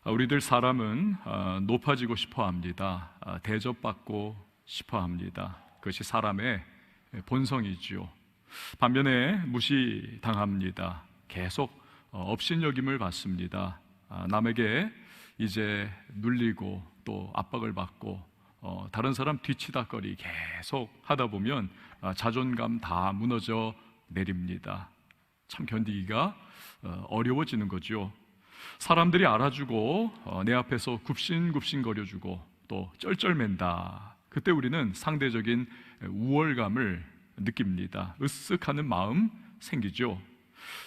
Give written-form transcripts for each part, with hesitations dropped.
우리들 사람은 높아지고 싶어 합니다. 대접받고 싶어 합니다. 그것이 사람의 본성이지요. 반면에 무시당합니다. 계속 업신여김을 받습니다. 남에게 이제 눌리고 또 압박을 받고 다른 사람 뒤치다거리 계속 하다 보면 자존감 다 무너져 내립니다. 참 견디기가 어려워지는 거죠. 사람들이 알아주고 내 앞에서 굽신굽신거려주고 또 쩔쩔맨다. 그때 우리는 상대적인 우월감을 느낍니다. 으쓱하는 마음 생기죠.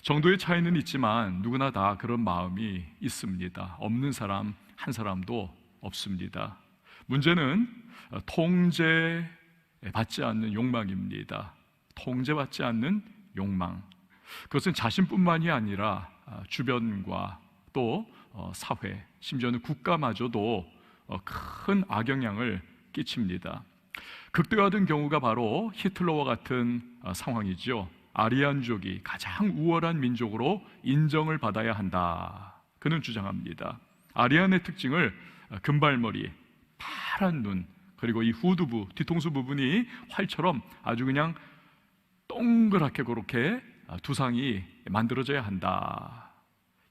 정도의 차이는 있지만 누구나 다 그런 마음이 있습니다. 없는 사람 한 사람도 없습니다. 문제는 통제받지 않는 욕망입니다. 통제받지 않는 욕망. 그것은 자신뿐만이 아니라 주변과 또 사회, 심지어는 국가마저도 큰 악영향을 끼칩니다. 극대화된 경우가 바로 히틀러와 같은 상황이죠. 아리안족이 가장 우월한 민족으로 인정을 받아야 한다. 그는 주장합니다. 아리안의 특징을 금발머리, 파란 눈, 그리고 이 후두부, 뒤통수 부분이 활처럼 아주 그냥 동그랗게 그렇게 두상이 만들어져야 한다.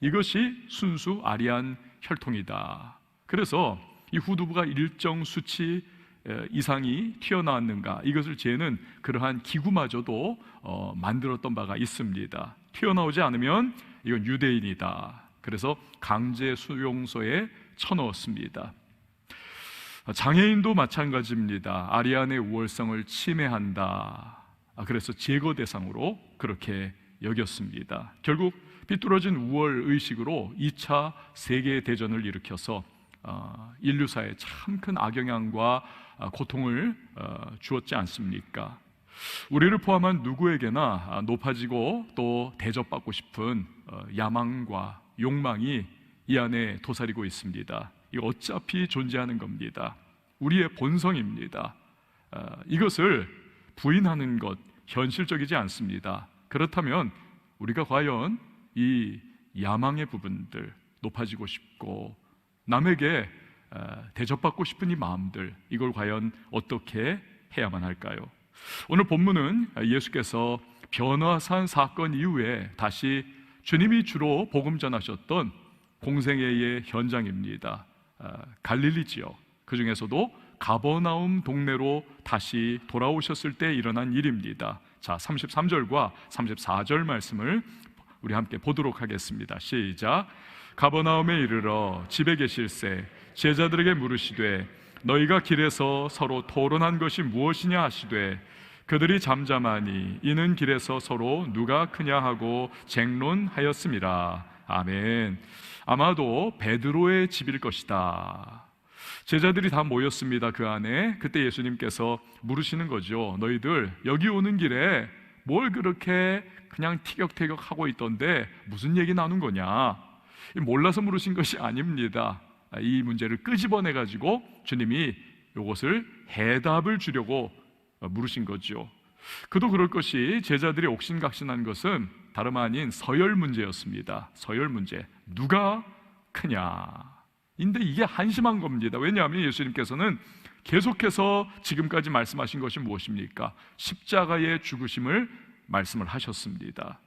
이것이 순수 아리안 혈통이다. 그래서 이 후두부가 일정 수치 이상이 튀어나왔는가, 이것을 재는 그러한 기구마저도 만들었던 바가 있습니다. 튀어나오지 않으면 이건 유대인이다. 그래서 강제 수용소에 쳐넣었습니다. 장애인도 마찬가지입니다. 아리안의 우월성을 침해한다. 그래서 제거 대상으로 그렇게 여겼습니다. 결국 삐뚤어진 우월 의식으로 2차 세계대전을 일으켜서 인류사에 참 큰 악영향과 고통을 주었지 않습니까? 우리를 포함한 누구에게나 높아지고 또 대접받고 싶은 야망과 욕망이 이 안에 도사리고 있습니다. 이거 어차피 존재하는 겁니다. 우리의 본성입니다. 이것을 부인하는 것 현실적이지 않습니다. 그렇다면 우리가 과연 이 야망의 부분들, 높아지고 싶고 남에게 대접받고 싶은 이 마음들, 이걸 과연 어떻게 해야만 할까요? 오늘 본문은 예수께서 변화산 사건 이후에 다시 주님이 주로 복음 전하셨던 공생애의 현장입니다. 갈릴리 지역, 그 중에서도 가버나움 동네로 다시 돌아오셨을 때 일어난 일입니다. 자, 33절과 34절 말씀을 우리 함께 보도록 하겠습니다. 시작. 가버나움에 이르러 집에 계실새 제자들에게 물으시되 너희가 길에서 서로 토론한 것이 무엇이냐 하시되 그들이 잠잠하니 이는 길에서 서로 누가 크냐 하고 쟁론하였음이라. 아멘. 아마도 베드로의 집일 것이다. 제자들이 다 모였습니다. 그 안에. 그때 예수님께서 물으시는 거죠. 너희들 여기 오는 길에 뭘 그렇게 그냥 티격태격 하고 있던데 무슨 얘기 나눈 거냐? 몰라서 물으신 것이 아닙니다. 이 문제를 끄집어내 가지고 주님이 이것을 해답을 주려고 물으신 거죠. 그도 그럴 것이 제자들이 옥신각신한 것은 다름 아닌 서열 문제였습니다. 서열 문제. 누가 크냐? 근데 이게 한심한 겁니다. 왜냐하면 예수님께서는 계속해서 지금까지 말씀하신 것이 무엇입니까? 십자가의 죽으심을 말씀을 하셨습니다.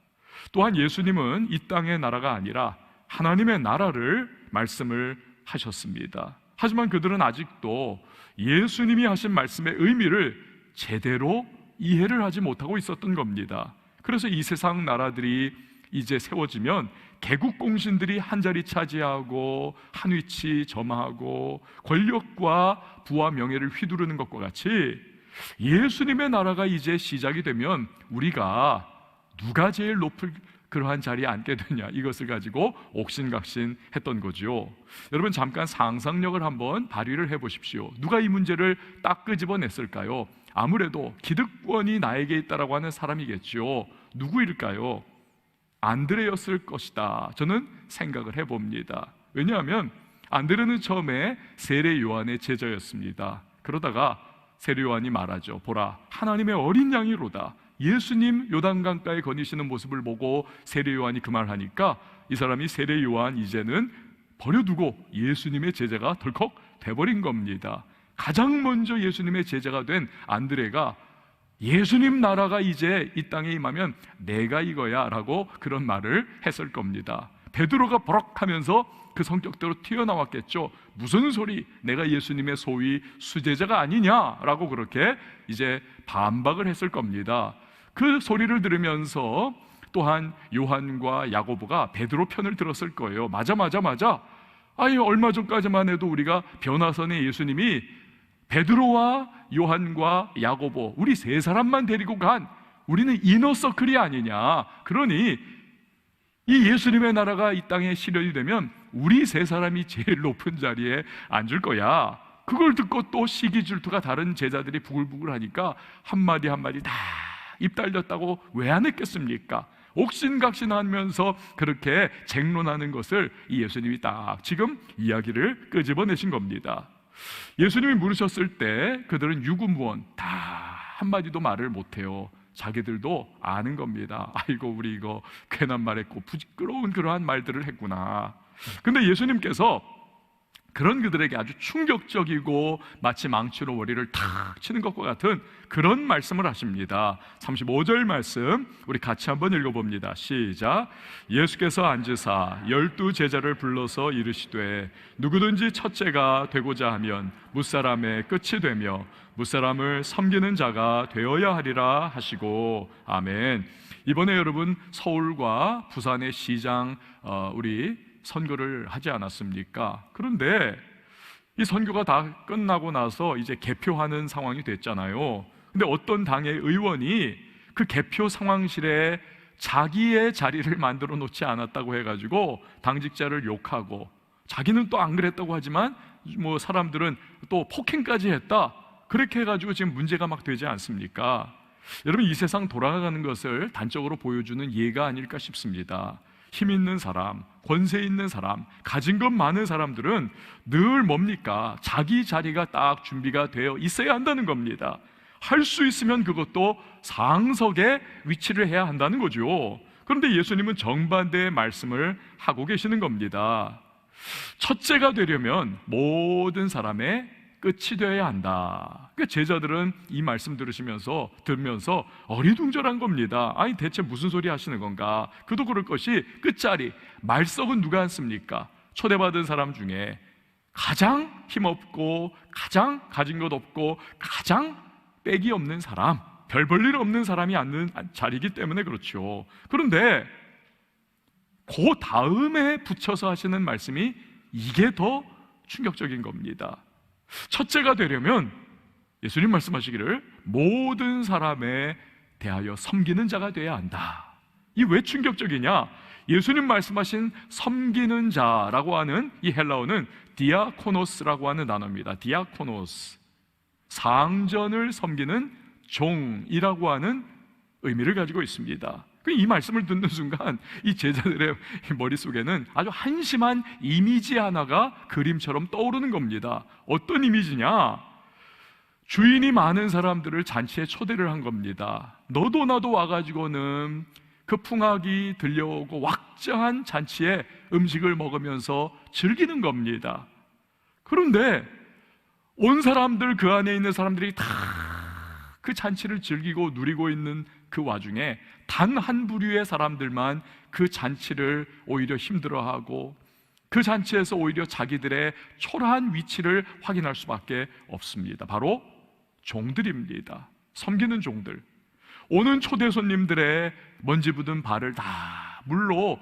또한 예수님은 이 땅의 나라가 아니라 하나님의 나라를 말씀을 하셨습니다. 하지만 그들은 아직도 예수님이 하신 말씀의 의미를 제대로 이해를 하지 못하고 있었던 겁니다. 그래서 이 세상 나라들이 이제 세워지면 개국공신들이 한 자리 차지하고 한 위치 점하고 권력과 부와 명예를 휘두르는 것과 같이 예수님의 나라가 이제 시작이 되면 우리가 누가 제일 높을 그러한 자리에 앉게 되냐, 이것을 가지고 옥신각신 했던 거죠. 여러분 잠깐 상상력을 한번 발휘를 해보십시오. 누가 이 문제를 딱 끄집어냈을까요? 아무래도 기득권이 나에게 있다라고 하는 사람이겠죠. 누구일까요? 안드레였을 것이다. 저는 생각을 해봅니다. 왜냐하면 안드레는 처음에 세례 요한의 제자였습니다. 그러다가 세례 요한이 말하죠. 보라, 하나님의 어린 양이로다. 예수님 요단강가에 거니시는 모습을 보고 세례 요한이 그 말을 하니까 이 사람이 세례 요한 이제는 버려두고 예수님의 제자가 덜컥 돼버린 겁니다. 가장 먼저 예수님의 제자가 된 안드레가 예수님 나라가 이제 이 땅에 임하면 내가 이거야 라고 그런 말을 했을 겁니다. 베드로가 버럭하면서 그 성격대로 튀어나왔겠죠. 무슨 소리, 내가 예수님의 소위 수제자가 아니냐라고 그렇게 이제 반박을 했을 겁니다. 그 소리를 들으면서 또한 요한과 야고보가 베드로 편을 들었을 거예요. 맞아. 아니 얼마 전까지만 해도 우리가 변화선의 예수님이 베드로와 요한과 야고보 우리 세 사람만 데리고 간 우리는 이너서클이 아니냐. 그러니 이 예수님의 나라가 이 땅에 실현이 되면 우리 세 사람이 제일 높은 자리에 앉을 거야. 그걸 듣고 또 시기 질투가 다른 제자들이 부글부글 하니까 한마디 다 입 달렸다고 왜 안 했겠습니까? 옥신각신하면서 그렇게 쟁론하는 것을 이 예수님이 딱 지금 이야기를 끄집어내신 겁니다. 예수님이 물으셨을 때 그들은 유구무원 다 한마디도 말을 못해요. 자기들도 아는 겁니다. 아이고 우리 이거 괜한 말했고 부끄러운 그러한 말들을 했구나. 근데 예수님께서 그런 그들에게 아주 충격적이고 마치 망치로 머리를 탁 치는 것과 같은 그런 말씀을 하십니다. 35절 말씀 우리 같이 한번 읽어봅니다. 시작. 예수께서 앉으사 12 제자를 불러서 이르시되 누구든지 첫째가 되고자 하면 무사람의 끝이 되며 무사람을 섬기는 자가 되어야 하리라 하시고. 아멘. 이번에 여러분 서울과 부산의 시장 우리 선거를 하지 않았습니까? 그런데 이 선거가 다 끝나고 나서 이제 개표하는 상황이 됐잖아요. 근데 어떤 당의 의원이 그 개표 상황실에 자기의 자리를 만들어 놓지 않았다고 해가지고 당직자를 욕하고, 자기는 또 안 그랬다고 하지만 뭐 사람들은 또 폭행까지 했다, 그렇게 해가지고 지금 문제가 막 되지 않습니까? 여러분, 이 세상 돌아가는 것을 단적으로 보여주는 예가 아닐까 싶습니다. 힘 있는 사람, 권세 있는 사람, 가진 것 많은 사람들은 늘 뭡니까? 자기 자리가 딱 준비가 되어 있어야 한다는 겁니다. 할 수 있으면 그것도 상석에 위치를 해야 한다는 거죠. 그런데 예수님은 정반대의 말씀을 하고 계시는 겁니다. 첫째가 되려면 모든 사람의 끝이 되어야 한다. 그러니까 제자들은 이 말씀 들으면서 어리둥절한 겁니다. 아니 대체 무슨 소리 하시는 건가? 그도 그럴 것이 끝자리, 말석은 누가 앉습니까? 초대받은 사람 중에 가장 힘없고 가장 가진 것 없고 가장 빽이 없는 사람, 별 볼 일 없는 사람이 앉는 자리이기 때문에 그렇죠. 그런데 그 다음에 붙여서 하시는 말씀이 이게 더 충격적인 겁니다. 첫째가 되려면 예수님 말씀하시기를 모든 사람에 대하여 섬기는 자가 되어야 한다. 이 왜 충격적이냐? 예수님 말씀하신 섬기는 자라고 하는 이 헬라어는 디아코노스라고 하는 단어입니다. 디아코노스, 상전을 섬기는 종이라고 하는 의미를 가지고 있습니다. 이 말씀을 듣는 순간 이 제자들의 머릿속에는 아주 한심한 이미지 하나가 그림처럼 떠오르는 겁니다. 어떤 이미지냐? 주인이 많은 사람들을 잔치에 초대를 한 겁니다. 너도 나도 와가지고는 그 풍악이 들려오고 왁자한 잔치에 음식을 먹으면서 즐기는 겁니다. 그런데 온 사람들, 그 안에 있는 사람들이 다 그 잔치를 즐기고 누리고 있는 그 와중에 단 한 부류의 사람들만 그 잔치를 오히려 힘들어하고 그 잔치에서 오히려 자기들의 초라한 위치를 확인할 수밖에 없습니다. 바로 종들입니다. 섬기는 종들. 오는 초대 손님들의 먼지 묻은 발을 다 물로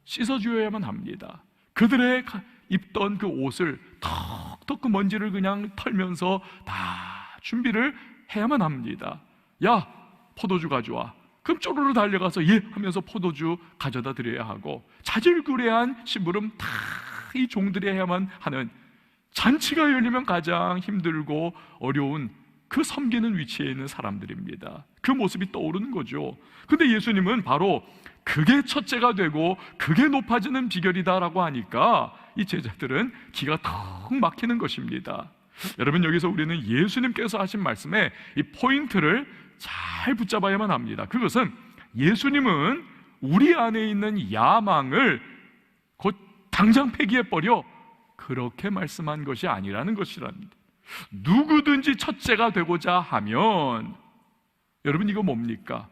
씻어주어야만 합니다. 그들의 입던 그 옷을 턱턱 그 먼지를 그냥 털면서 다 준비를 해야만 합니다. 야, 포도주 가져와. 그럼 쪼르르 달려가서 예 하면서 포도주 가져다 드려야 하고, 자질구레한 심부름 다 이 종들이 해야만 하는, 잔치가 열리면 가장 힘들고 어려운 그 섬기는 위치에 있는 사람들입니다. 그 모습이 떠오르는 거죠. 근데 예수님은 바로 그게 첫째가 되고 그게 높아지는 비결이다라고 하니까 이 제자들은 기가 턱 막히는 것입니다. 여러분, 여기서 우리는 예수님께서 하신 말씀에 이 포인트를 잘 붙잡아야만 합니다. 그것은 예수님은 우리 안에 있는 야망을 곧 당장 폐기해버려. 그렇게 말씀한 것이 아니라는 것이랍니다. 누구든지 첫째가 되고자 하면, 여러분 이거 뭡니까?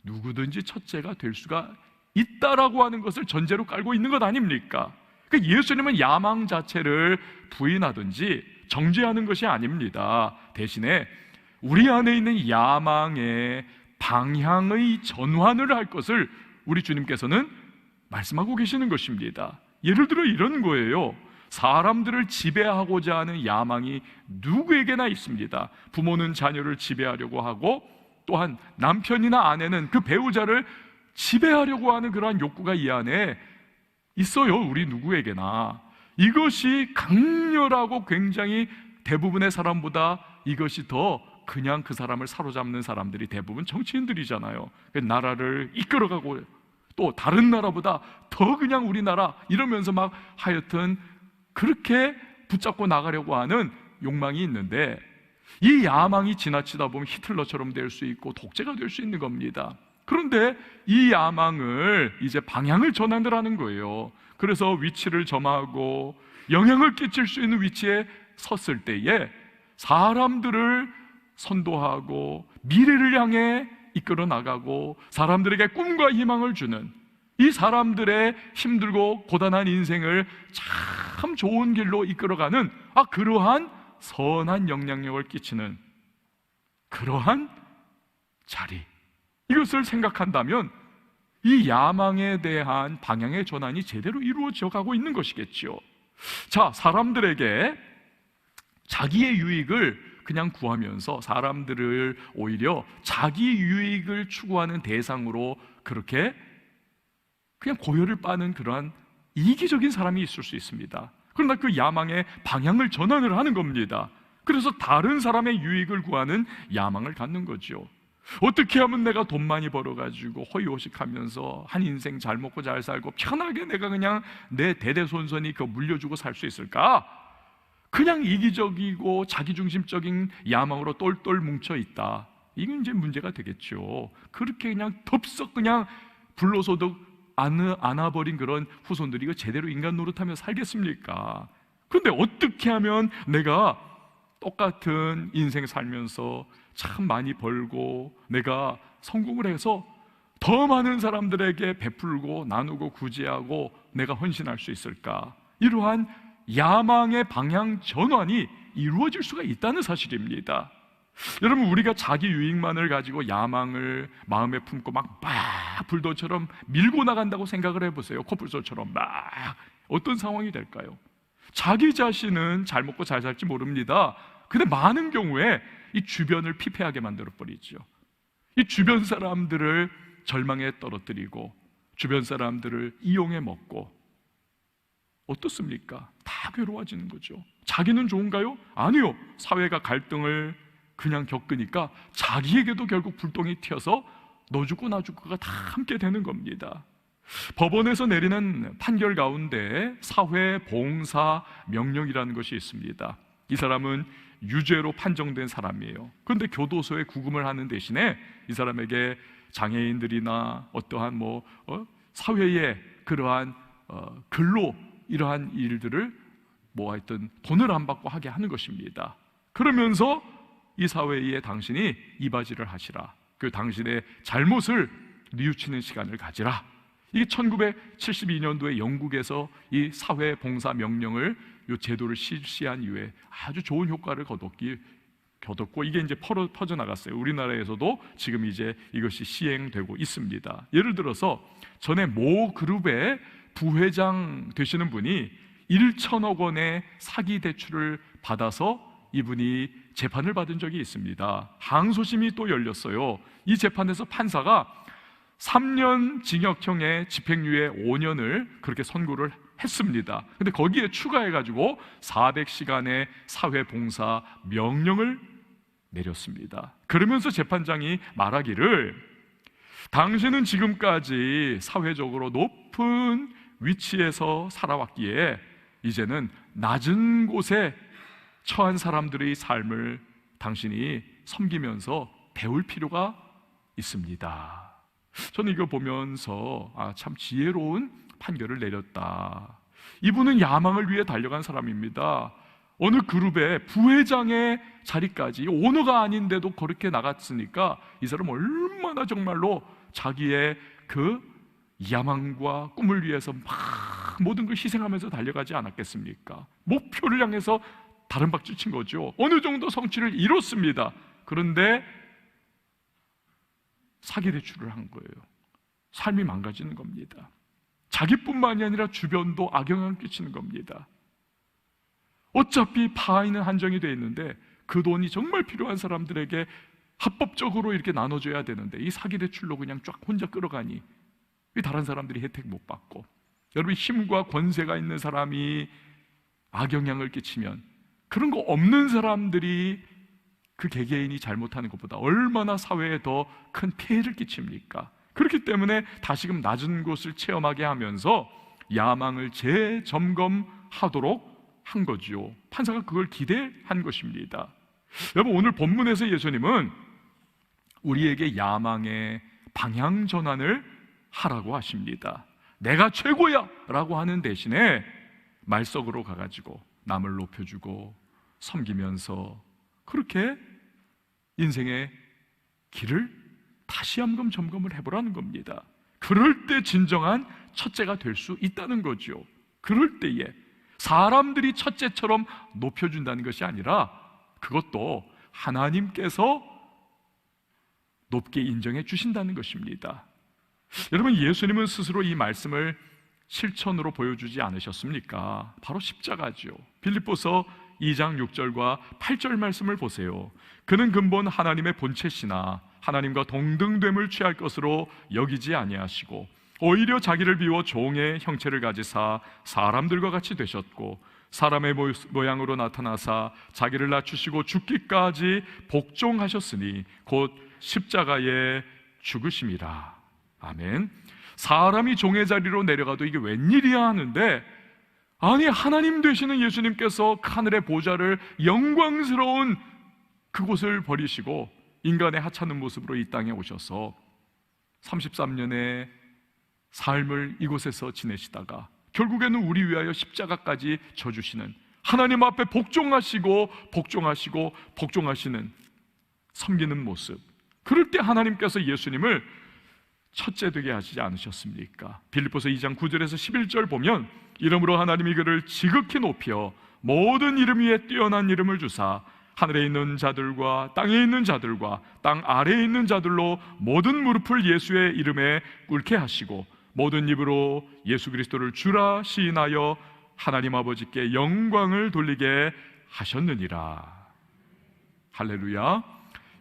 누구든지 첫째가 될 수가 있다라고 하는 것을 전제로 깔고 있는 것 아닙니까? 그러니까 예수님은 야망 자체를 부인하든지 정죄하는 것이 아닙니다. 대신에 우리 안에 있는 야망의 방향의 전환을 할 것을 우리 주님께서는 말씀하고 계시는 것입니다. 예를 들어 이런 거예요. 사람들을 지배하고자 하는 야망이 누구에게나 있습니다. 부모는 자녀를 지배하려고 하고, 또한 남편이나 아내는 그 배우자를 지배하려고 하는 그러한 욕구가 이 안에 있어요. 우리 누구에게나. 이것이 강렬하고 굉장히 대부분의 사람보다 이것이 더 그냥 그 사람을 사로잡는 사람들이 대부분 정치인들이잖아요. 나라를 이끌어가고, 또 다른 나라보다 더 그냥 우리나라 이러면서 막 하여튼 그렇게 붙잡고 나가려고 하는 욕망이 있는데, 이 야망이 지나치다 보면 히틀러처럼 될 수 있고 독재가 될 수 있는 겁니다. 그런데 이 야망을 이제 방향을 전환을 거예요. 그래서 위치를 점하고 영향을 끼칠 수 있는 위치에 섰을 때에 사람들을 선도하고 미래를 향해 이끌어 나가고 사람들에게 꿈과 희망을 주는, 이 사람들의 힘들고 고단한 인생을 참 좋은 길로 이끌어가는 그러한 선한 영향력을 끼치는 그러한 자리, 이것을 생각한다면 이 야망에 대한 방향의 전환이 제대로 이루어져 가고 있는 것이겠죠. 자, 사람들에게 자기의 유익을 그냥 구하면서 사람들을 오히려 자기 유익을 추구하는 대상으로 그렇게 그냥 고열을 빠는 그러한 이기적인 사람이 있을 수 있습니다. 그러나 그 야망의 방향을 전환을 하는 겁니다. 그래서 다른 사람의 유익을 구하는 야망을 갖는 거죠. 어떻게 하면 내가 돈 많이 벌어가지고 허위호식하면서 한 인생 잘 먹고 잘 살고 편하게 내가 그냥 내 대대손손이 그거 물려주고 살 수 있을까? 그냥 이기적이고 자기중심적인 야망으로 똘똘 뭉쳐있다. 이게 이제 문제가 되겠죠. 그렇게 그냥 덥석 그냥 불로소득 안아버린 그런 후손들이 이거 제대로 인간 노릇하며 살겠습니까? 그런데 어떻게 하면 내가 똑같은 인생 살면서 참 많이 벌고 내가 성공을 해서 더 많은 사람들에게 베풀고 나누고 구제하고 내가 헌신할 수 있을까? 이러한 야망의 방향 전환이 이루어질 수가 있다는 사실입니다. 여러분, 우리가 자기 유익만을 가지고 야망을 마음에 품고 막 불도처럼 밀고 나간다고 생각을 해보세요. 코뿔소처럼 막 어떤 상황이 될까요? 자기 자신은 잘 먹고 잘 살지 모릅니다. 근데 많은 경우에 이 주변을 피폐하게 만들어버리죠. 이 주변 사람들을 절망에 떨어뜨리고 주변 사람들을 이용해 먹고, 어떻습니까? 다 괴로워지는 거죠. 자기는 좋은가요? 아니요. 사회가 갈등을 그냥 겪으니까 자기에게도 결국 불똥이 튀어서 너 죽고 나 죽고가 다 함께 되는 겁니다. 법원에서 내리는 판결 가운데 사회봉사 명령이라는 것이 있습니다. 이 사람은 유죄로 판정된 사람이에요. 그런데 교도소에 구금을 하는 대신에 이 사람에게 장애인들이나 어떠한 사회의 그러한 근로 이러한 일들을 하여튼 돈을 안 받고 하게 하는 것입니다. 그러면서 이 사회에 당신이 이바지를 하시라, 그 당신의 잘못을 뉘우치는 시간을 가지라. 이게 1972년도에 영국에서 이 사회봉사 명령을, 이 제도를 실시한 이후에 아주 좋은 효과를 거뒀고 이게 이제 퍼져나갔어요. 우리나라에서도 지금 이제 이것이 시행되고 있습니다. 예를 들어서 전에 모 그룹의 부회장 되시는 분이 1천억 원의 사기 대출을 받아서 이분이 재판을 받은 적이 있습니다. 항소심이 또 열렸어요. 이 재판에서 판사가 3년 징역형의 집행유예 5년을 그렇게 선고를 했습니다. 근데 거기에 추가해가지고 400시간의 사회봉사 명령을 내렸습니다. 그러면서 재판장이 말하기를, 당신은 지금까지 사회적으로 높은 위치에서 살아왔기에 이제는 낮은 곳에 처한 사람들의 삶을 당신이 섬기면서 배울 필요가 있습니다. 저는 이거 보면서 참 지혜로운 판결을 내렸다. 이분은 야망을 위해 달려간 사람입니다. 어느 그룹의 부회장의 자리까지, 오너가 아닌데도 그렇게 나갔으니까 이 사람 얼마나 정말로 자기의 그 야망과 꿈을 위해서 막 모든 걸 희생하면서 달려가지 않았겠습니까? 목표를 향해서 다른 박질 친 거죠. 어느 정도 성취를 이뤘습니다. 그런데 사기 대출을 한 거예요. 삶이 망가지는 겁니다. 자기뿐만이 아니라 주변도 악영향을 끼치는 겁니다. 어차피 파이는 한정이 되어 있는데 그 돈이 정말 필요한 사람들에게 합법적으로 이렇게 나눠줘야 되는데 이 사기 대출로 그냥 쫙 혼자 끌어가니 다른 사람들이 혜택 못 받고, 여러분, 힘과 권세가 있는 사람이 악영향을 끼치면 그런 거 없는 사람들이 그 개개인이 잘못하는 것보다 얼마나 사회에 더 큰 피해를 끼칩니까? 그렇기 때문에 다시금 낮은 곳을 체험하게 하면서 야망을 재점검하도록 한 거죠. 판사가 그걸 기대한 것입니다. 여러분, 오늘 본문에서 예수님은 우리에게 야망의 방향 전환을 하라고 하십니다. 내가 최고야 라고 하는 대신에 말석으로 가가지고 남을 높여주고 섬기면서 그렇게 인생의 길을 다시 한번 점검을 해보라는 겁니다. 그럴 때 진정한 첫째가 될 수 있다는 거죠. 그럴 때에 사람들이 첫째처럼 높여준다는 것이 아니라 그것도 하나님께서 높게 인정해 주신다는 것입니다. 여러분, 예수님은 스스로 이 말씀을 실천으로 보여주지 않으셨습니까? 바로 십자가죠. 빌립보서 2장 6절과 8절 말씀을 보세요. 그는 근본 하나님의 본체시나 하나님과 동등됨을 취할 것으로 여기지 아니하시고 오히려 자기를 비워 종의 형체를 가지사 사람들과 같이 되셨고 사람의 모양으로 나타나사 자기를 낮추시고 죽기까지 복종하셨으니 곧 십자가에 죽으심이라. 아멘. 사람이 종의 자리로 내려가도 이게 웬일이야 하는데, 아니, 하나님 되시는 예수님께서 하늘의 보좌를 영광스러운 그곳을 버리시고 인간의 하찮은 모습으로 이 땅에 오셔서 33년의 삶을 이곳에서 지내시다가 결국에는 우리 위하여 십자가까지 져주시는, 하나님 앞에 복종하시고 복종하시고 복종하시는, 섬기는 모습. 그럴 때 하나님께서 예수님을 첫째 되게 하시지 않으셨습니까? 빌립보서 2장 9절에서 11절 보면 이름으로 하나님이 그를 지극히 높여 모든 이름 위에 뛰어난 이름을 주사 하늘에 있는 자들과 땅에 있는 자들과 땅 아래에 있는 자들로 모든 무릎을 예수의 이름에 꿇게 하시고 모든 입으로 예수 그리스도를 주라 시인하여 하나님 아버지께 영광을 돌리게 하셨느니라. 할렐루야.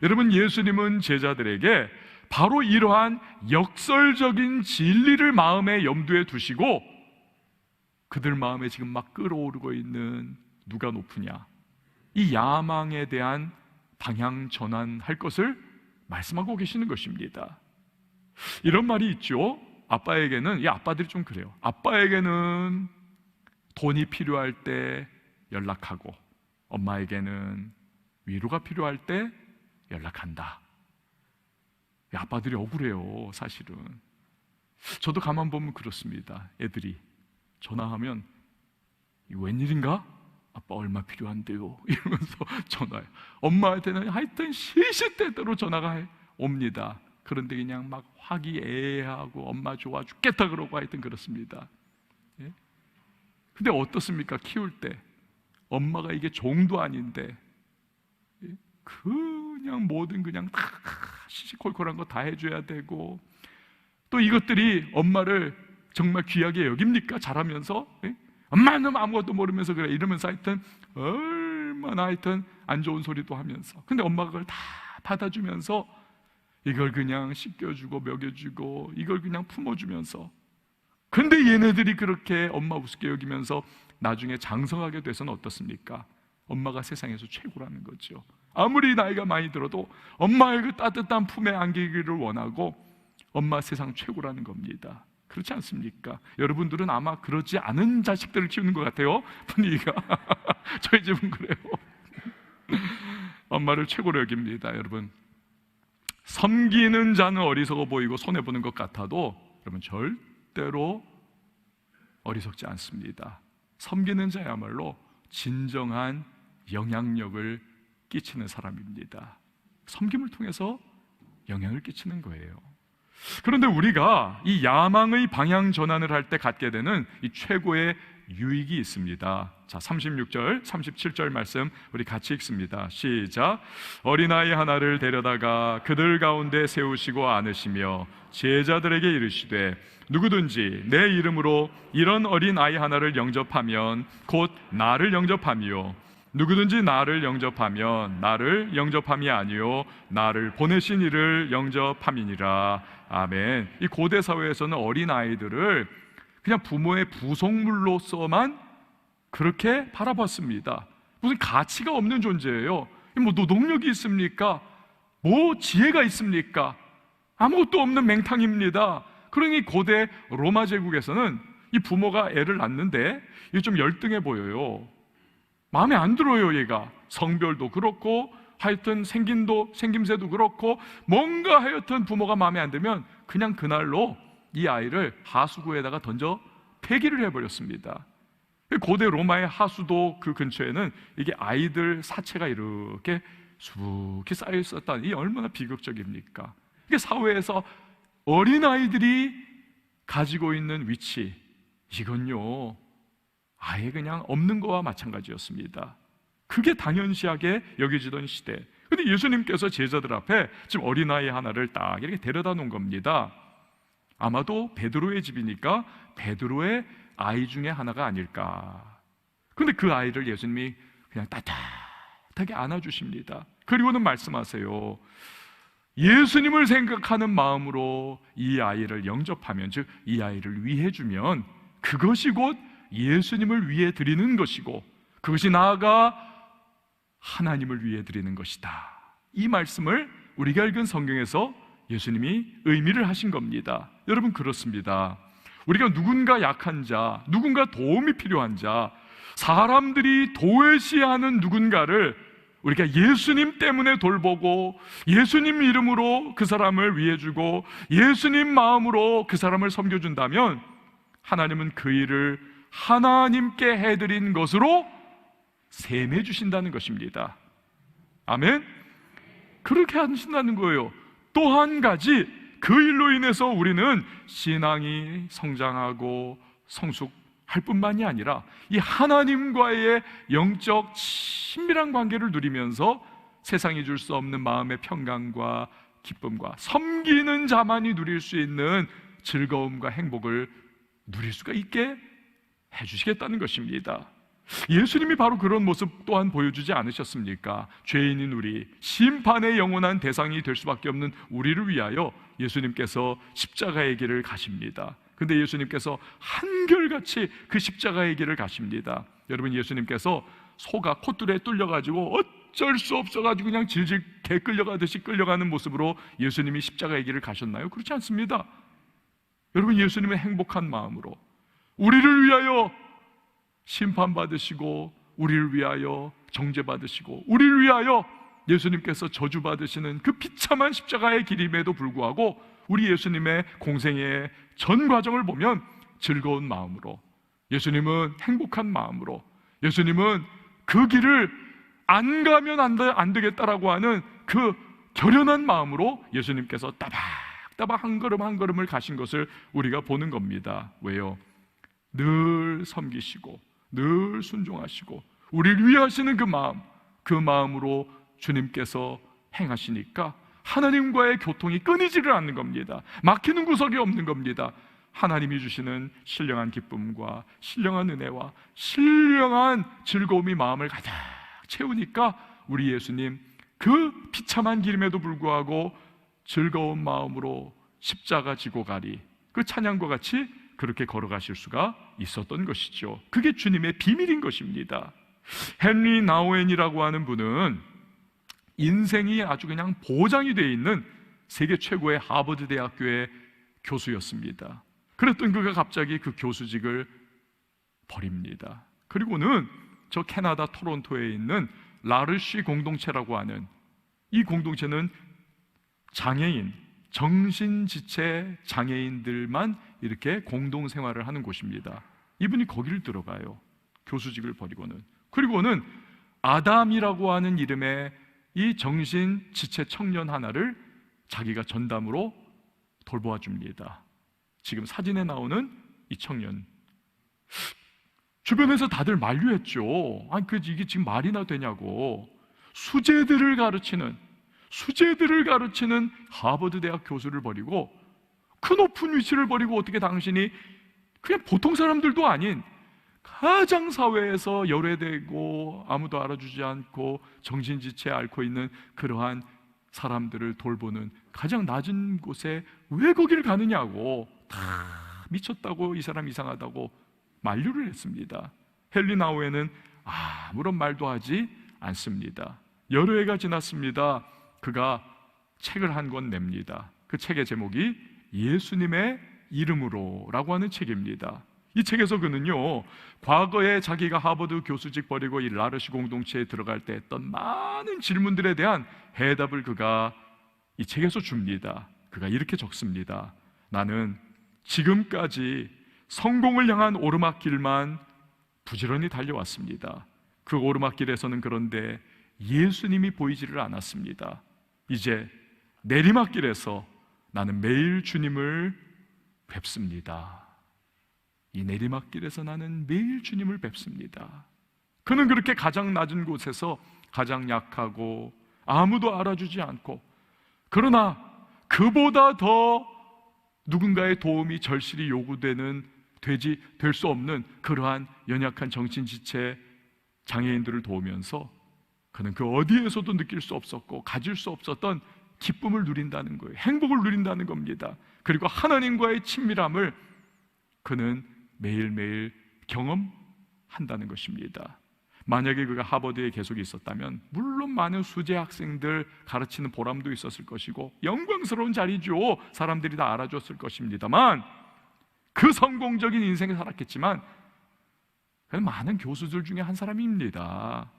여러분, 예수님은 제자들에게 바로 이러한 역설적인 진리를 마음에 염두에 두시고 그들 마음에 지금 막 끓어오르고 있는 누가 높으냐, 이 야망에 대한 방향 전환할 것을 말씀하고 계시는 것입니다. 이런 말이 있죠. 아빠에게는, 이 아빠들이 좀 그래요. 아빠에게는 돈이 필요할 때 연락하고 엄마에게는 위로가 필요할 때 연락한다. 아빠들이 억울해요, 사실은. 저도 가만 보면 그렇습니다. 애들이 전화하면 이거 웬일인가? 아빠 얼마 필요한데요? 이러면서 전화해요. 엄마한테는 하여튼 시시때때로 전화가 옵니다. 그런데 그냥 막 화기애애하고 엄마 좋아 죽겠다 그러고 하여튼 그렇습니다. 예? 근데 어떻습니까? 키울 때 엄마가 이게 종도 아닌데 그냥 뭐든 그냥 다 시시콜콜한 거 다 해줘야 되고, 또 이것들이 엄마를 정말 귀하게 여깁니까? 잘하면서 엄마는 아무것도 모르면서 그래 이러면서 하여튼 얼마나 하여튼 안 좋은 소리도 하면서, 근데 엄마가 그걸 다 받아주면서 이걸 그냥 씻겨주고 먹여주고 이걸 그냥 품어주면서, 근데 얘네들이 그렇게 엄마 우습게 여기면서 나중에 장성하게 돼서는 어떻습니까? 엄마가 세상에서 최고라는 거죠. 아무리 나이가 많이 들어도 엄마의 그 따뜻한 품에 안기기를 원하고 엄마 세상 최고라는 겁니다. 그렇지 않습니까? 여러분들은 아마 그러지 않은 자식들을 키우는 것 같아요, 분위기가. 저희 집은 그래요. 엄마를 최고로 여깁니다. 여러분, 섬기는 자는 어리석어 보이고 손해보는 것 같아도 여러분 절대로 어리석지 않습니다. 섬기는 자야말로 진정한 영향력을 끼치는 사람입니다. 섬김을 통해서 영향을 끼치는 거예요. 그런데 우리가 이 야망의 방향 전환을 할 때 갖게 되는 이 최고의 유익이 있습니다. 자, 36절, 37절 말씀 우리 같이 읽습니다. 시작. 어린아이 하나를 데려다가 그들 가운데 세우시고 안으시며 제자들에게 이르시되 누구든지 내 이름으로 이런 어린아이 하나를 영접하면 곧 나를 영접함이요 누구든지 나를 영접하면 나를 영접함이 아니요 나를 보내신 이를 영접함이니라. 아멘. 이 고대 사회에서는 어린아이들을 그냥 부모의 부속물로서만 그렇게 바라봤습니다. 무슨 가치가 없는 존재예요. 뭐 노동력이 있습니까? 뭐 지혜가 있습니까? 아무것도 없는 맹탕입니다. 그러니 고대 로마 제국에서는 이 부모가 애를 낳는데 이게 좀 열등해 보여요. 마음에 안 들어요. 얘가 성별도 그렇고 하여튼 생김새도 그렇고 뭔가 하여튼 부모가 마음에 안 들면 그냥 그날로 이 아이를 하수구에다가 던져 폐기를 해버렸습니다. 고대 로마의 하수도 그 근처에는 이게 아이들 사체가 이렇게 수북히 쌓여 있었다니 이 얼마나 비극적입니까? 이게 사회에서 어린아이들이 가지고 있는 위치, 이건요 아예 그냥 없는 거와 마찬가지였습니다. 그게 당연시하게 여겨지던 시대. 근데 예수님께서 제자들 앞에 지금 어린아이 하나를 딱 이렇게 데려다 놓은 겁니다. 아마도 베드로의 집이니까 베드로의 아이 중에 하나가 아닐까. 근데 그 아이를 예수님이 그냥 따뜻하게 안아주십니다. 그리고는 말씀하세요. 예수님을 생각하는 마음으로 이 아이를 영접하면, 즉 이 아이를 위해 주면 그것이 곧 예수님을 위해 드리는 것이고 그것이 나아가 하나님을 위해 드리는 것이다. 이 말씀을 우리가 읽은 성경에서 예수님이 의미를 하신 겁니다. 여러분, 그렇습니다. 우리가 누군가 약한 자, 누군가 도움이 필요한 자, 사람들이 도외시하는 누군가를 우리가 예수님 때문에 돌보고 예수님 이름으로 그 사람을 위해주고 예수님 마음으로 그 사람을 섬겨준다면 하나님은 그 일을 하나님께 해드린 것으로 셈해 주신다는 것입니다. 아멘? 그렇게 하신다는 거예요. 또 한 가지, 그 일로 인해서 우리는 신앙이 성장하고 성숙할 뿐만이 아니라 이 하나님과의 영적 친밀한 관계를 누리면서 세상이 줄 수 없는 마음의 평강과 기쁨과 섬기는 자만이 누릴 수 있는 즐거움과 행복을 누릴 수가 있게 해주시겠다는 것입니다. 예수님이 바로 그런 모습 또한 보여주지 않으셨습니까? 죄인인 우리, 심판의 영원한 대상이 될 수밖에 없는 우리를 위하여 예수님께서 십자가의 길을 가십니다. 근데 예수님께서 한결같이 그 십자가의 길을 가십니다. 여러분, 예수님께서 소가 콧줄에 뚫려가지고 어쩔 수 없어가지고 그냥 질질 개 끌려가듯이 끌려가는 모습으로 예수님이 십자가의 길을 가셨나요? 그렇지 않습니다. 여러분, 예수님은 행복한 마음으로 우리를 위하여 심판받으시고 우리를 위하여 정죄받으시고 우리를 위하여 예수님께서 저주받으시는 그 비참한 십자가의 길임에도 불구하고 우리 예수님의 공생의 전 과정을 보면 즐거운 마음으로, 예수님은 행복한 마음으로, 예수님은 그 길을 안 가면 안 되겠다라고 하는 그 결연한 마음으로 예수님께서 따박따박 한 걸음 한 걸음을 가신 것을 우리가 보는 겁니다. 왜요? 늘 섬기시고 늘 순종하시고 우리를 위하시는 그 마음으로 주님께서 행하시니까 하나님과의 교통이 끊이지를 않는 겁니다. 막히는 구석이 없는 겁니다. 하나님이 주시는 신령한 기쁨과 신령한 은혜와 신령한 즐거움이 마음을 가득 채우니까 우리 예수님 그 비참한 길임에도 불구하고 즐거운 마음으로 십자가 지고 가리, 그 찬양과 같이 그렇게 걸어가실 수가 있었던 것이죠. 그게 주님의 비밀인 것입니다. 헨리 나우엔이라고 하는 분은 인생이 아주 그냥 보장이 되어 있는 세계 최고의 하버드 대학교의 교수였습니다. 그랬던 그가 갑자기 그 교수직을 버립니다. 그리고는 저 캐나다 토론토에 있는 라르쉬 공동체라고 하는 이 공동체는 장애인, 정신지체 장애인들만 이렇게 공동생활을 하는 곳입니다. 이분이 거기를 들어가요. 교수직을 버리고는. 그리고는 아담이라고 하는 이름의 이 정신 지체 청년 하나를 자기가 전담으로 돌보아 줍니다. 지금 사진에 나오는 이 청년, 주변에서 다들 만류했죠. 아니 이게 지금 말이나 되냐고. 수재들을 가르치는 하버드 대학 교수를 버리고, 그 높은 위치를 버리고 어떻게 당신이 그냥 보통 사람들도 아닌 가장 사회에서 열애되고 아무도 알아주지 않고 정신지체 앓고 있는 그러한 사람들을 돌보는 가장 낮은 곳에 왜 거기를 가느냐고, 다 미쳤다고, 이 사람 이상하다고 만류를 했습니다. 헨리 나우에는 아무런 말도 하지 않습니다. 여러 해가 지났습니다. 그가 책을 한 권 냅니다. 그 책의 제목이 예수님의 이름으로 라고 하는 책입니다. 이 책에서 그는요, 과거에 자기가 하버드 교수직 버리고 이 라르시 공동체에 들어갈 때 했던 많은 질문들에 대한 해답을 그가 이 책에서 줍니다. 그가 이렇게 적습니다. 나는 지금까지 성공을 향한 오르막길만 부지런히 달려왔습니다. 그 오르막길에서는 그런데 예수님이 보이지를 않았습니다. 이제 내리막길에서 나는 매일 주님을 뵙습니다. 이 내리막길에서 나는 매일 주님을 뵙습니다. 그는 그렇게 가장 낮은 곳에서 가장 약하고 아무도 알아주지 않고, 그러나 그보다 더 누군가의 도움이 절실히 요구되는, 될 수 없는 그러한 연약한 정신지체 장애인들을 도우면서 그는 그 어디에서도 느낄 수 없었고 가질 수 없었던 기쁨을 누린다는 거예요. 행복을 누린다는 겁니다. 그리고 하나님과의 친밀함을 그는 매일매일 경험한다는 것입니다. 만약에 그가 하버드에 계속 있었다면 물론 많은 수재 학생들 가르치는 보람도 있었을 것이고 영광스러운 자리죠. 사람들이 다 알아줬을 것입니다만, 그 성공적인 인생을 살았겠지만 그는 많은 교수들 중에 한 사람입니다.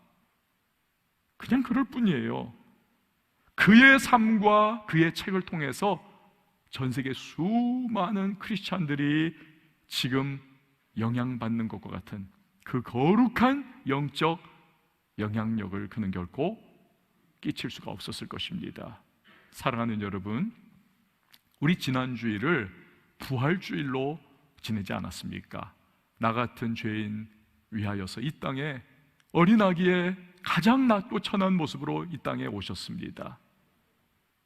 그냥 그럴 뿐이에요. 그의 삶과 그의 책을 통해서 전 세계 수많은 크리스찬들이 지금 영향받는 것과 같은 그 거룩한 영적 영향력을 그는 결코 끼칠 수가 없었을 것입니다. 사랑하는 여러분, 우리 지난주일을 부활주일로 지내지 않았습니까? 나 같은 죄인 위하여서 이 땅에 어린아기의 가장 낮고 천한 모습으로 이 땅에 오셨습니다.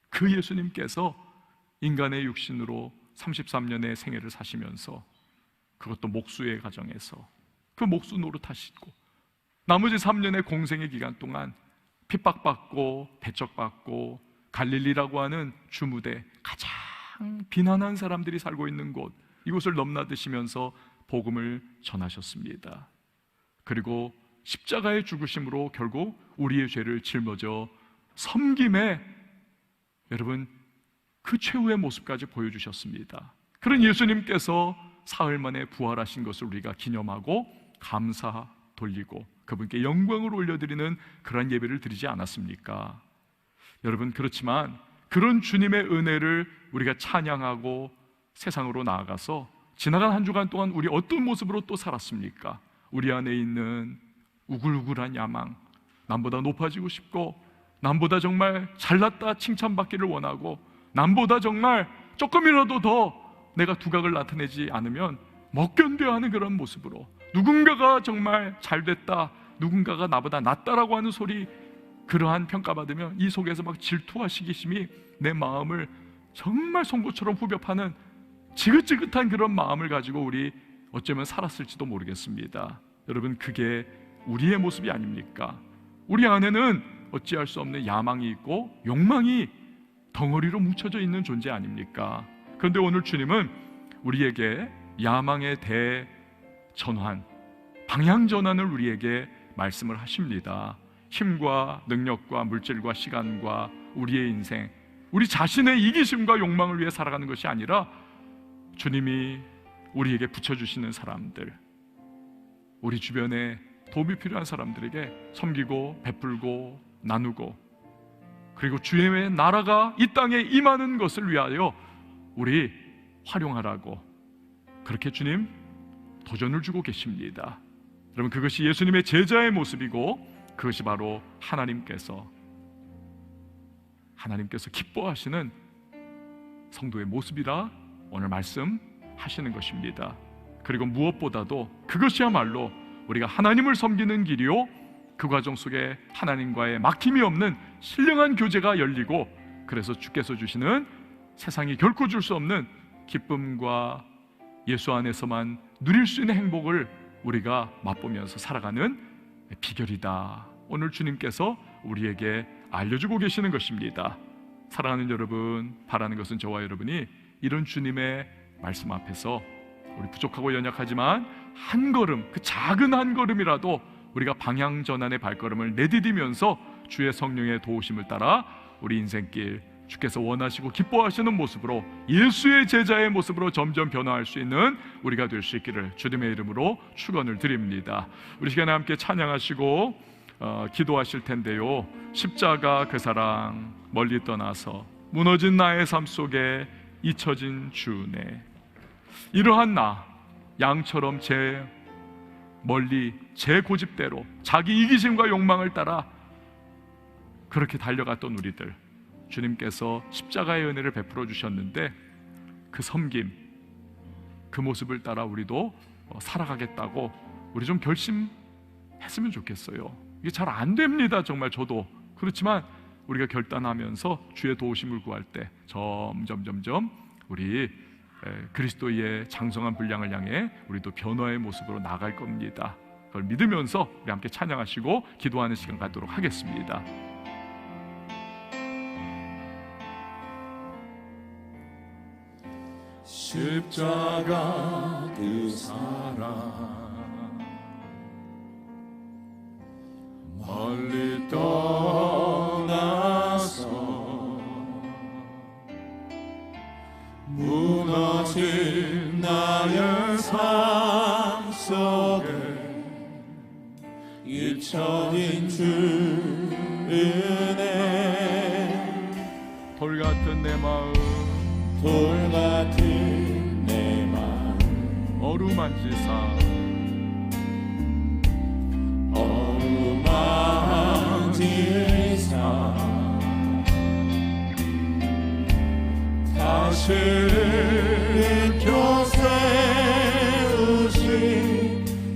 그 예수님께서 인간의 육신으로 33년의 생애를 사시면서, 그것도 목수의 가정에서 그 목수 노릇하시고 나머지 3년의 공생의 기간 동안 핍박받고 배척받고 갈릴리라고 하는 주무대, 가장 비난한 사람들이 살고 있는 곳, 이곳을 넘나드시면서 복음을 전하셨습니다. 그리고 십자가의 죽으심으로 결국 우리의 죄를 짊어져 섬김에, 여러분, 그 최후의 모습까지 보여주셨습니다. 그런 예수님께서 사흘 만에 부활하신 것을 우리가 기념하고 감사 돌리고 그분께 영광을 올려드리는 그런 예배를 드리지 않았습니까? 여러분, 그렇지만 그런 주님의 은혜를 우리가 찬양하고 세상으로 나아가서 지나간 한 주간 동안 우리 어떤 모습으로 또 살았습니까? 우리 안에 있는 우글우글한 야망, 남보다 높아지고 싶고, 남보다 정말 잘났다 칭찬받기를 원하고, 남보다 정말 조금이라도 더 내가 두각을 나타내지 않으면 못 견뎌야 하는 그런 모습으로, 누군가가 정말 잘됐다, 누군가가 나보다 낫다라고 하는 소리, 그러한 평가받으면 이 속에서 막 질투와 시기심이 내 마음을 정말 송곳처럼 후벼 파는 지긋지긋한 그런 마음을 가지고 우리 어쩌면 살았을지도 모르겠습니다. 여러분, 그게 우리의 모습이 아닙니까? 우리 안에는 어찌할 수 없는 야망이 있고 욕망이 덩어리로 뭉쳐져 있는 존재 아닙니까? 그런데 오늘 주님은 우리에게 야망의 대전환, 방향전환을 우리에게 말씀을 하십니다. 힘과 능력과 물질과 시간과 우리의 인생, 우리 자신의 이기심과 욕망을 위해 살아가는 것이 아니라 주님이 우리에게 붙여주시는 사람들, 우리 주변에 도움이 필요한 사람들에게 섬기고 베풀고 나누고, 그리고 주의 나라가 이 땅에 임하는 것을 위하여 우리 활용하라고, 그렇게 주님 도전을 주고 계십니다. 여러분, 그것이 예수님의 제자의 모습이고 그것이 바로 하나님께서 기뻐하시는 성도의 모습이라 오늘 말씀하시는 것입니다. 그리고 무엇보다도 그것이야말로 우리가 하나님을 섬기는 길이요, 그 과정 속에 하나님과의 막힘이 없는 신령한 교제가 열리고, 그래서 주께서 주시는 세상이 결코 줄 수 없는 기쁨과 예수 안에서만 누릴 수 있는 행복을 우리가 맛보면서 살아가는 비결이다. 오늘 주님께서 우리에게 알려주고 계시는 것입니다. 사랑하는 여러분, 바라는 것은 저와 여러분이 이런 주님의 말씀 앞에서 우리 부족하고 연약하지만 한 걸음, 그 작은 한 걸음이라도 우리가 방향 전환의 발걸음을 내디디면서 주의 성령의 도우심을 따라 우리 인생길 주께서 원하시고 기뻐하시는 모습으로, 예수의 제자의 모습으로 점점 변화할 수 있는 우리가 될 수 있기를 주님의 이름으로 축원을 드립니다. 우리 시간에 함께 찬양하시고 기도하실 텐데요, 십자가 그 사랑 멀리 떠나서 무너진 나의 삶 속에 잊혀진 주네, 이러한 나 양처럼 제 멀리 제 고집대로 자기 이기심과 욕망을 따라 그렇게 달려갔던 우리들, 주님께서 십자가의 은혜를 베풀어 주셨는데 그 섬김, 그 모습을 따라 우리도 살아가겠다고 우리 좀 결심했으면 좋겠어요. 이게 잘 안 됩니다. 정말 저도 그렇지만 우리가 결단하면서 주의 도우심을 구할 때 점점 우리 그리스도의 장성한 분량을 향해 우리도 변화의 모습으로 나갈 겁니다. 그걸 믿으면서 우리 함께 찬양하시고 기도하는 시간 갖도록 하겠습니다. 십자가 그 사랑 멀리 떠나서 무너진 나의 삶 속에 잊혀진 주 은혜, 돌 같은 내 마음, 돌 같은 내 마음 어루만지사 다시 일으켜 세우신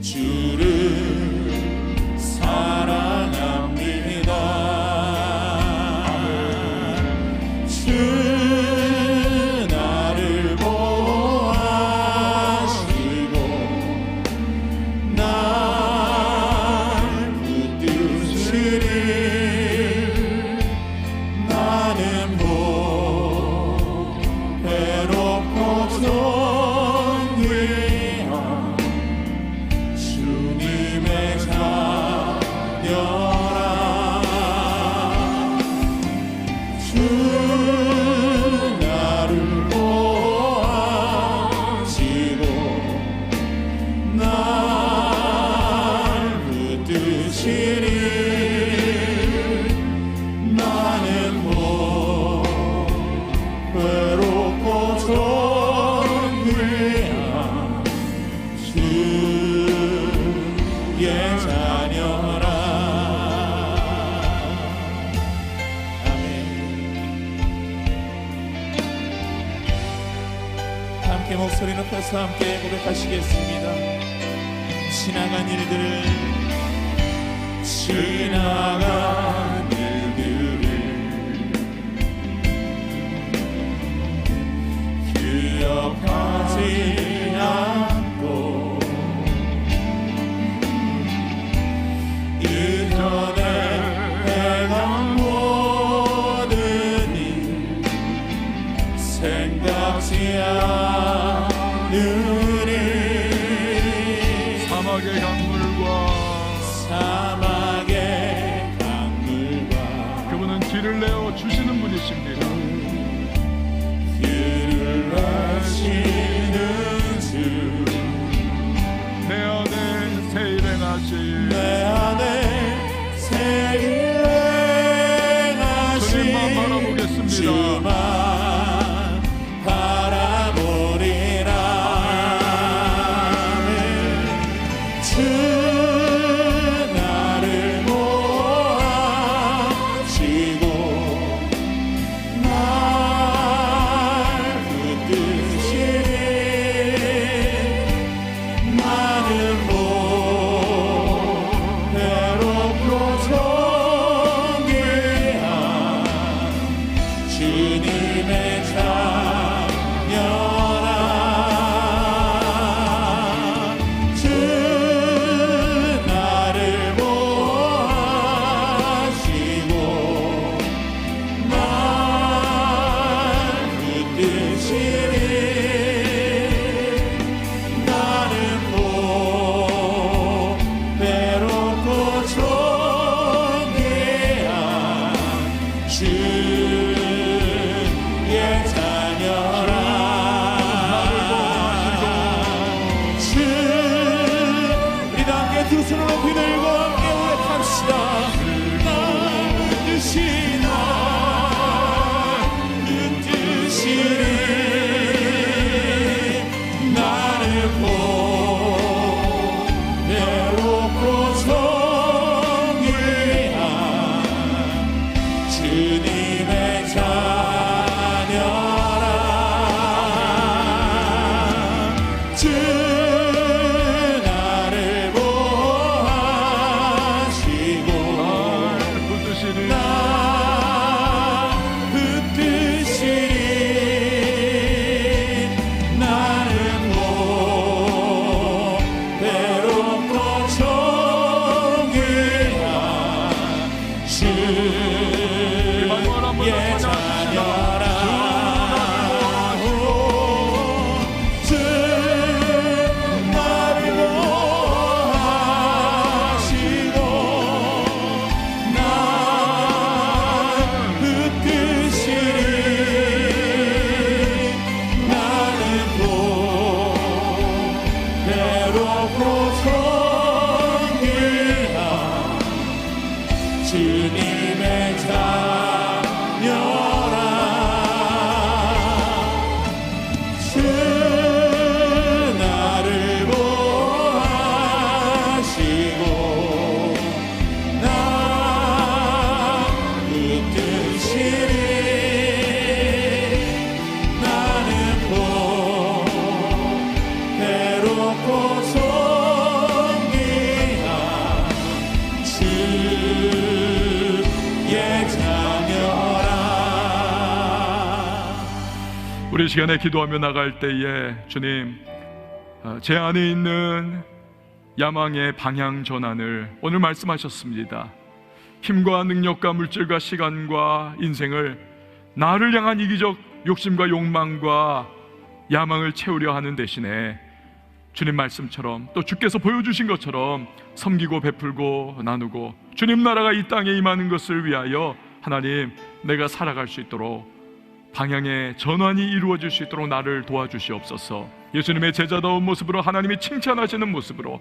주를 사랑합니다. 주 나를 보호하시고 날 붙드시리. 나는 외롭고 존귀한 주님의 자녀라. 주 나를 보호하시고 날 붙드시리. 나는 외롭고 존귀한 주의 자녀라. 아멘. 함께 목소리 높여서 함께 고백하시겠습니다. 지나간 일들을 기억하지 않고 이전에 해간 모든 일 생각지 않으리. 사막의 강물과 사막의 주의 자녀라 주 나를 보호하시고 날 붙드시리 나는 또 괴롭고 성길한 주님의 자녀라 주 나를 보호하시고 날 붙드시리 나는 또 괴롭고 성길한 주의 자녀라. 우리 시간에 기도하며 나갈 때에 주님, 제 안에 있는 야망의 방향 전환을 오늘 말씀하셨습니다. 힘과 능력과 물질과 시간과 인생을 나를 향한 이기적 욕심과 욕망과 야망을 채우려 하는 대신에 주님 말씀처럼 또 주께서 보여주신 것처럼 섬기고 베풀고 나누고 주님 나라가 이 땅에 임하는 것을 위하여 하나님, 내가 살아갈 수 있도록 방향의 전환이 이루어질 수 있도록 나를 도와주시옵소서. 예수님의 제자다운 모습으로, 하나님이 칭찬하시는 모습으로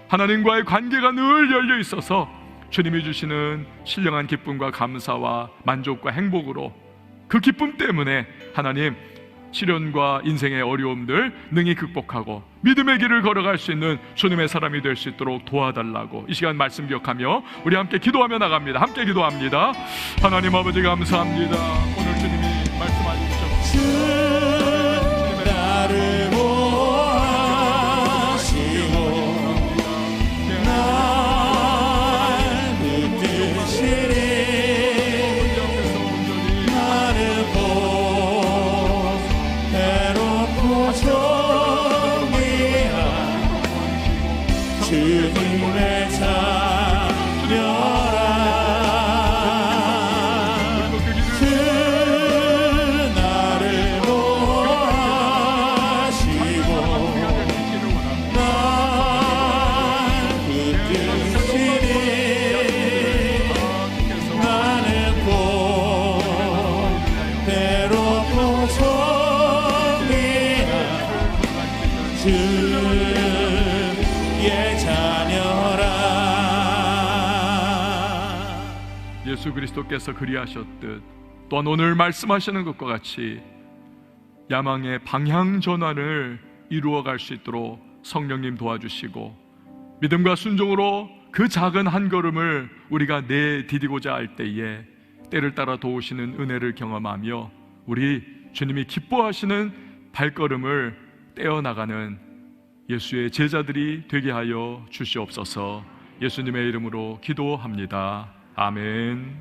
하나님과의 관계가 늘 열려 있어서 주님이 주시는 신령한 기쁨과 감사와 만족과 행복으로, 그 기쁨 때문에 하나님, 시련과 인생의 어려움들 능히 극복하고 믿음의 길을 걸어갈 수 있는 주님의 사람이 될 수 있도록 도와달라고 이 시간 말씀 기억하며 우리 함께 기도하며 나갑니다. 함께 기도합니다. 하나님 아버지 감사합니다. 오늘 주님이 말씀하여 주셨습니다. 주 나를 보호하시고 날 붙드시리 나를 괴롭고 정리한 주님의 자녀라 주 나를 보호하시고 날 붙드시리 나는 곧 괴롭고 정리한 주의 자녀라. 예수 그리스도께서 그리하셨듯 또한 오늘 말씀하시는 것과 같이 야망의 방향 전환을 이루어갈 수 있도록 성령님 도와주시고 믿음과 순종으로 그 작은 한 걸음을 우리가 내디디고자 할 때에 때를 따라 도우시는 은혜를 경험하며 우리 주님이 기뻐하시는 발걸음을 떼어나가는 예수의 제자들이 되게 하여 주시옵소서. 예수님의 이름으로 기도합니다. 아멘.